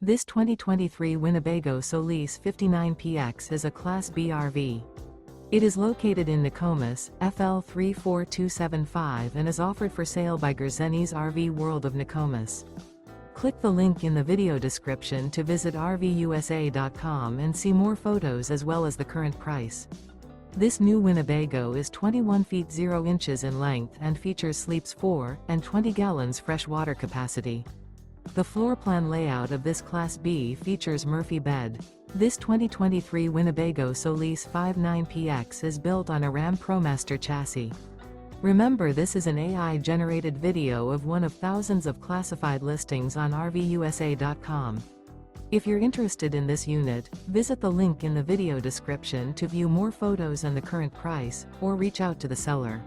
This 2023 Winnebago Solis 59PX is a Class B RV. It is located in Nokomis, FL 34275 and is offered for sale by Gerzeny's RV World of Nokomis. Click the link in the video description to visit RVUSA.com and see more photos as well as the current price. This new Winnebago is 21 feet 0 inches in length and features sleeps 4 and 20 gallons fresh water capacity. The floor plan layout of this Class B features Murphy bed. This 2023 Winnebago Solis 59PX is built on a Ram ProMaster chassis. Remember, this is an AI-generated video of one of thousands of classified listings on RVUSA.com. If you're interested in this unit, visit the link in the video description to view more photos and the current price, or reach out to the seller.